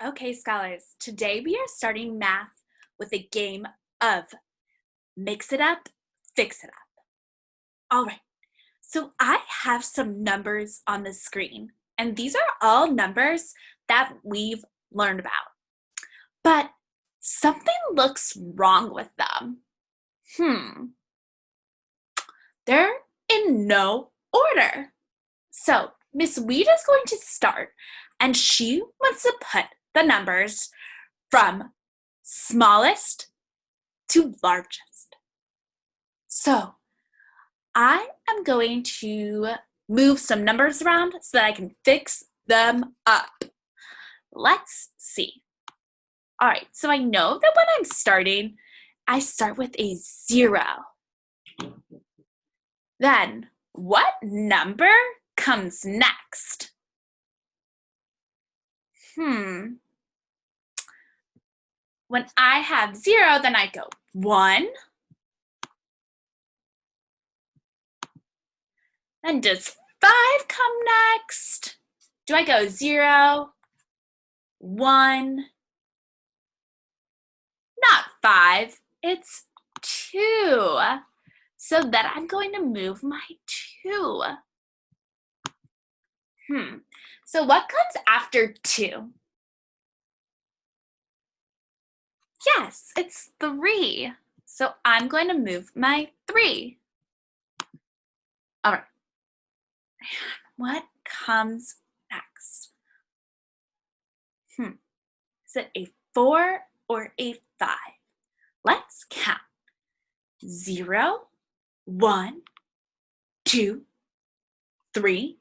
Okay, scholars, today we are starting math with a game of mix it up, fix it up. All right, so I have some numbers on the screen, and these are all numbers that we've learned about. But something looks wrong with them. They're in no order. So Miss Weed is going to start, and she wants to put the numbers from smallest to largest. So I am going to move some numbers around so that I can fix them up. Let's see. All right, so I know that when I'm starting, I start with a 0. Then what number comes next? When I have 0, then I go 1. Then does 5 come next? Do I go 0, 1, not 5, it's 2. So then I'm going to move my 2. So what comes after 2? Yes, it's 3. So I'm going to move my 3. All right. What comes next? Is it a 4 or a 5? Let's count. 0, 1, 2, 3,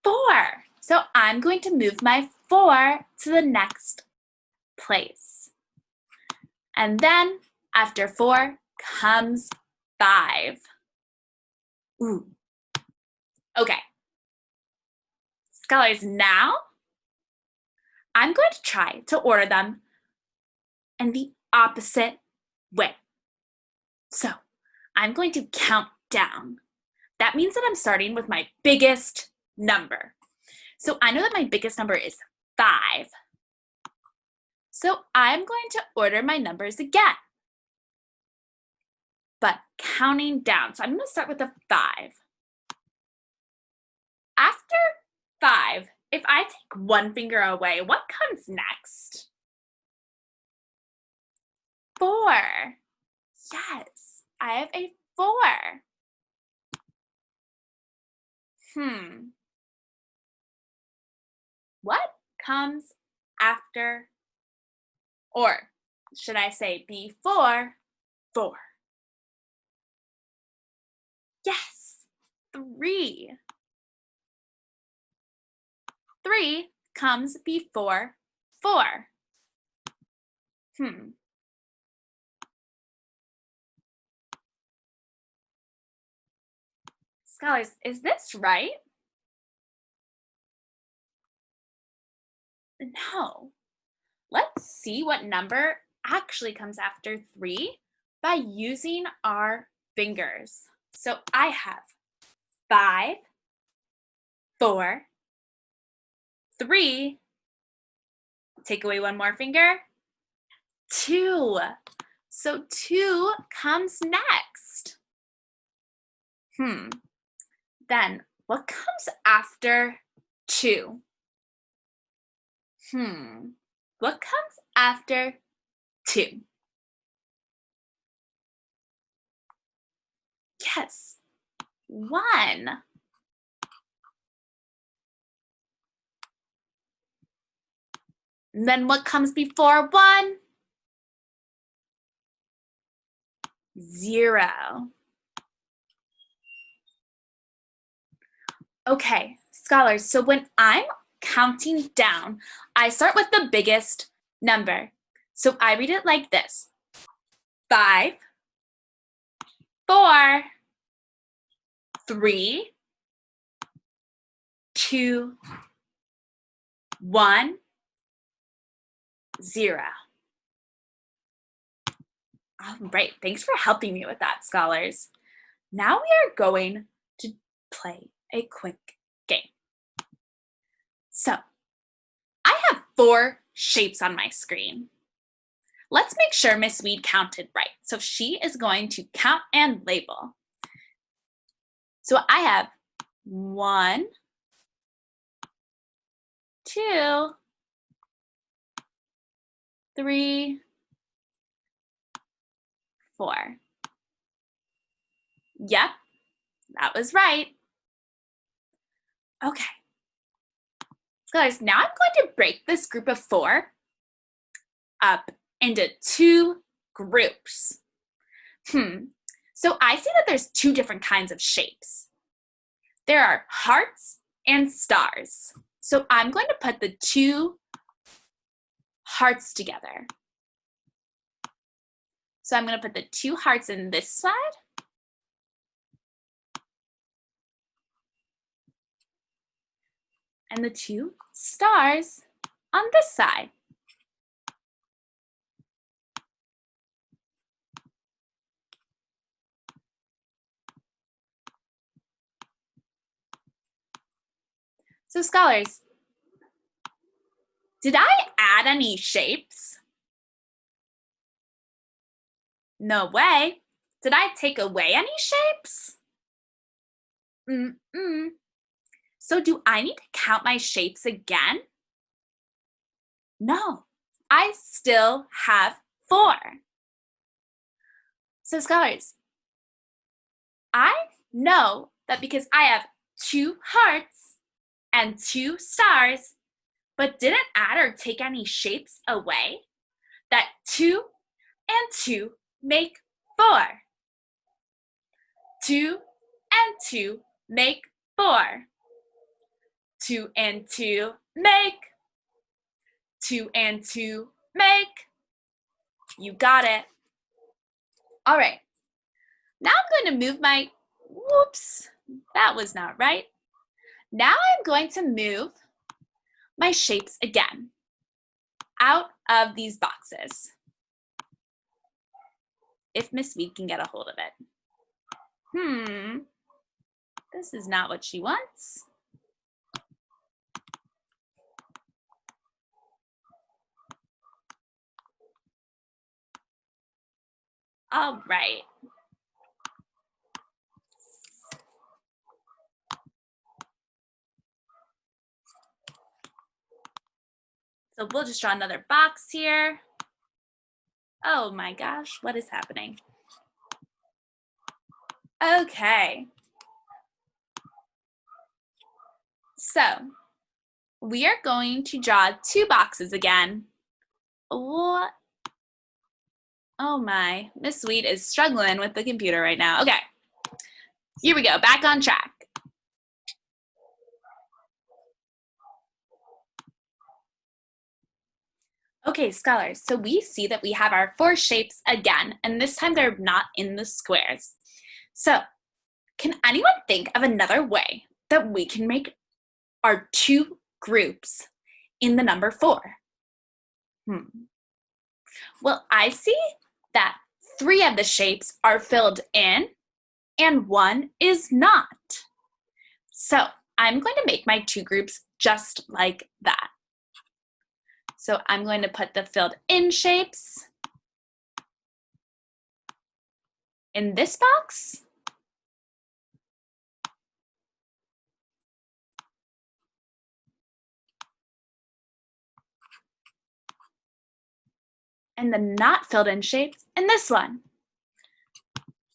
4. So I'm going to move my 4 to the next place. And then after 4 comes 5. Ooh. Okay. Scholars, now I'm going to try to order them in the opposite way. So I'm going to count down. That means that I'm starting with my biggest number. So I know that my biggest number is 5. So I'm going to order my numbers again, but counting down. So I'm going to start with a 5. After 5, if I take one finger away, what comes next? 4. Yes, I have a 4. What comes after, or should I say before 4? Yes, 3. 3 comes before 4. Scholars, is this right? No. Let's see what number actually comes after 3 by using our fingers. So I have 5, 4, 3, take away one more finger, 2. So 2 comes next. Then what comes after 2? What comes after 2? Yes, 1. And then what comes before 1? 0. Okay, scholars, so when I'm counting down, I start with the biggest number. So I read it like this: 5, 4, 3, 2, 1, 0. All right, thanks for helping me with that, scholars. Now we are going to play a quick game. 4 shapes on my screen. Let's make sure Miss Weed counted right. So she is going to count and label. So I have 1, 2, 3, 4. Yep, that was right. Okay. So guys, now I'm going to break this group of 4 up into 2 groups. So I see that there's 2 different kinds of shapes. There are hearts and stars. So I'm going to put the 2 hearts together. So I'm going to put the 2 hearts in this side. And the 2 stars on this side. So scholars, did I add any shapes? No way. Did I take away any shapes? So do I need to count my shapes again? No, I still have 4. So scholars, I know that because I have 2 hearts and 2 stars, but didn't add or take any shapes away, that 2 and 2 make 4. 2 and 2 make 4. 2 and 2 make. 2 and 2 make. You got it. All right. Now I'm going to move my, whoops, that was not right. Now I'm going to move my shapes again out of these boxes. If Miss Weed can get a hold of it. This is not what she wants. All right. So we'll just draw another box here. Oh my gosh, what is happening? Okay. So we are going to draw 2 boxes again. What? Oh my, Miss Weed is struggling with the computer right now. Okay, here we go, back on track. Okay, scholars, so we see that we have our 4 shapes again, and this time they're not in the squares. So, can anyone think of another way that we can make our 2 groups in the number 4? Well, I see that 3 of the shapes are filled in and 1 is not. So, I'm going to make my 2 groups just like that. So I'm going to put the filled in shapes in this box. And the not filled in shapes in this one.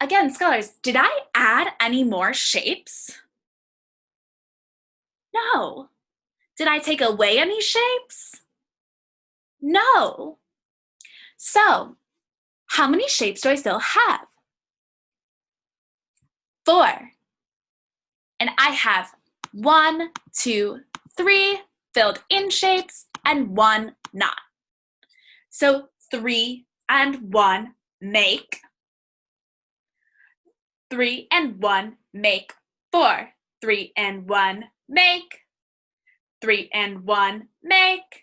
Again, scholars, did I add any more shapes? No. Did I take away any shapes? No. So, how many shapes do I still have? 4. And I have 1, 2, 3 filled in shapes and 1 not. So 3 and 1 make. 3 and 1 make 4. 3 and 1 make. 3 and 1 make.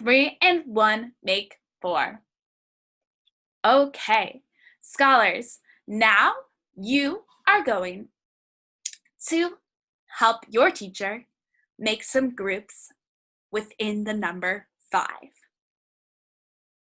3 and 1 make 4. Okay, scholars, now you are going to help your teacher make some groups within the number 5.